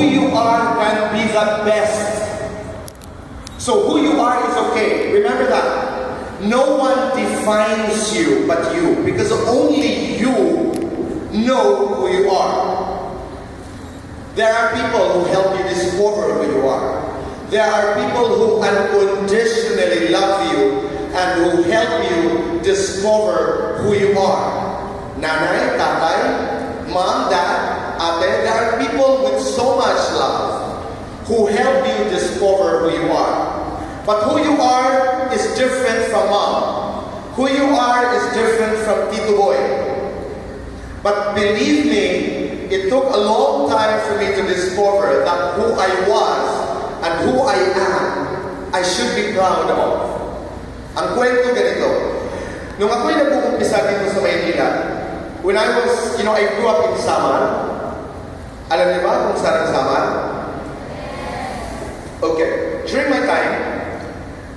Who you are can be the best. So who you are is okay. Remember that. No one defines you but you, because only you know who you are. There are people who help you discover who you are. There are people who unconditionally love you and who help you discover who you are. Nanay, tatay, mom, dad, ate, there are people with so much love who help you discover who you are. But who you are is different from mom. Who you are is different from Tito Boy. But believe me, it took a long time for me to discover that who I was and who I am, I should be proud of. Ang kwento ganito, nung ako'y nag-uumpisa dito sa Maynila, when I was, I grew up in Samar. Alam niyo ba kung saan ang Samar? Okay. During my time,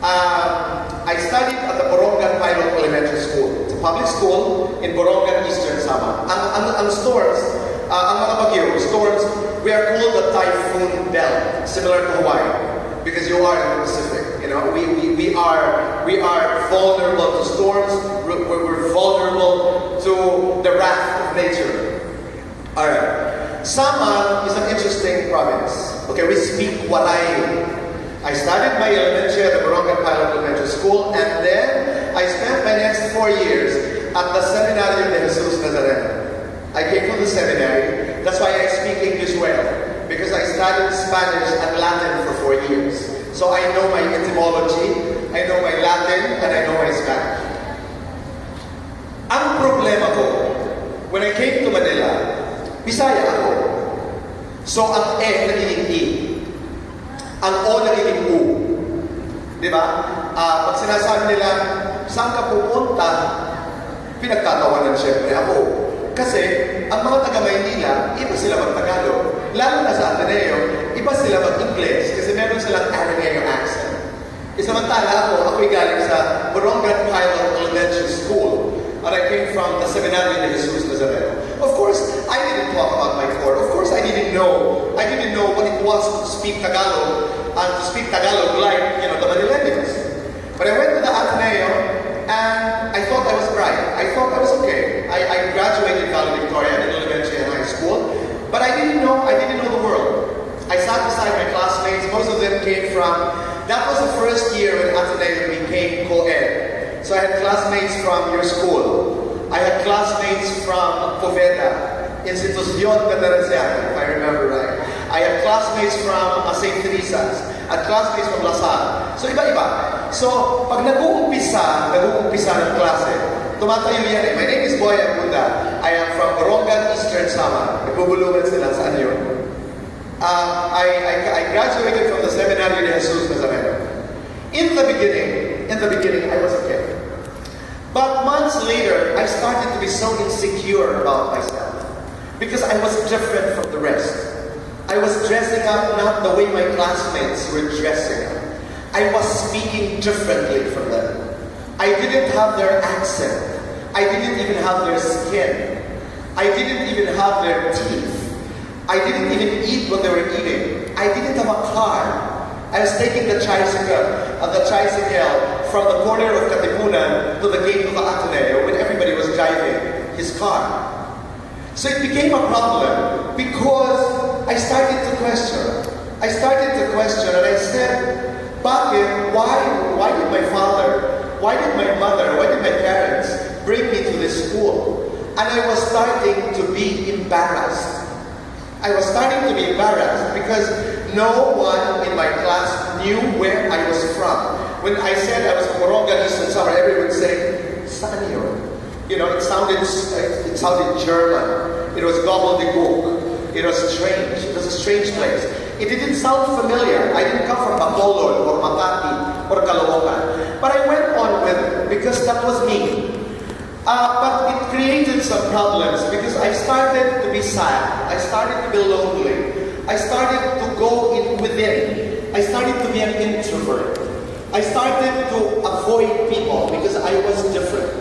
I studied at the Borongan Pilot Elementary School. It's a public school in Borongan, Eastern Samar. Ang storms, ang mga bagyo, storms, we are called the typhoon belt, similar to Hawaii, because you are in the Pacific. We are vulnerable to storms. We're vulnerable to the wrath of nature. All right. Samar is an interesting province. Okay, we speak Walay. I started my elementary at the Borongan Pilot Elementary School, and then I spent my next 4 years at the Seminary de Jesus Nazareno. I came from the seminary. That's why I speak English well, because I studied Spanish and Latin for 4 years. So I know my etymology, I know my Latin, and I know my Spanish. Ang problema ko, when I came to Manila, Bisaya ako. So ang E nagiging E. Ang O nagiging U. Diba? Pag sinasabi nila, saan ka pupunta, pinagtatawanan siyempre ako. Kasi, ang mga taga-Maynila, iba sila mag-Tagalog. Lalo na sa Ateneo, iba sila mag-Ingles kasi meron silang Ateneo accent. Isamantala ako'y galing sa Borongan Pilot Elementary School, and I came from the Seminary de Jesus Nazareno. Of course, I didn't talk about my core. Of course, I didn't know what it was to speak Tagalog, and to speak Tagalog like, the Manileños. But I went to the Ateneo, and I thought I was bright. I thought I was okay. I graduated valedictorian in elementary and high school, but I didn't know the world. I sat beside my classmates. Most of them came from, that was the first year when Ateneo became co-ed. So I had classmates from your school. I had classmates from Poveda, Institución Catarasiana, if I remember right. I had classmates from St. Teresa's, at classmates from La Salle. So iba-iba. So pag nag-uumpisa ng klase, tumatayo yan eh. My name is Boy Abunda. I am from Borongan, Eastern Samar. Nagbubulungan sila. Saan yun? I graduated from the Seminary de Jesus Nazareno. In the beginning, I was okay. But months later, I started to be so insecure about myself because I was different from the rest. I was dressing up not the way my classmates were dressing up. I was speaking differently from them. I didn't have their accent. I didn't even have their skin. I didn't even have their teeth. I didn't even eat what they were eating. I didn't have a car. I was taking the tricycle from the corner of Katipunan to the gate of the Ateneo when everybody was driving his car. So it became a problem because I started to question. And I said, bakit? Why did my father, why did my mother, why did my parents bring me to this school? And I was starting to be embarrassed. Because no one in my class knew where I was from. When I said I was from Borongan, Eastern Samar, everyone would say, saan yun? It sounded German. It was gobbledygook. It was strange. It was a strange place. It didn't sound familiar. I didn't come from Bacolod or Makati or Caloocan. But I went on with it because that was me. But it created some problems because I started to be sad. I started to be lonely. I started to go within. I started to be an introvert. I started to avoid people because I was different.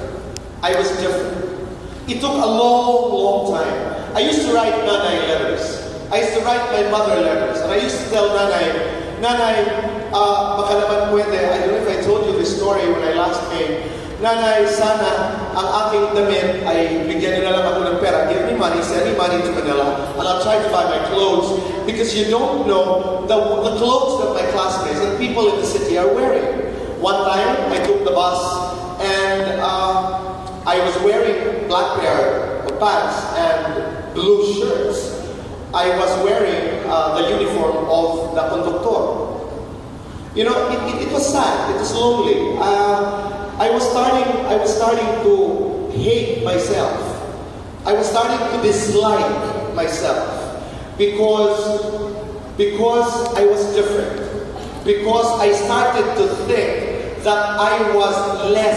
It took a long, long time. I used to write nanay letters. I used to write my mother letters. And I used to tell Nanay, Nanay, baka naman pwede, I don't know if I told you this story when I last came. Nanay, sana ang aking damit ay bigyan niyo na lang ako ng pera. Give me money, send me money to Manila, and I'll try to buy my clothes. Because you don't know the clothes that my classmates and people in the city are wearing. One time, I took the bus, and I was wearing black pair of pants and blue shirts. I was wearing the uniform of the conductor. You know, it was sad. It was lonely. I was starting to hate myself. I was starting to dislike myself because I was different. Because I started to think that I was less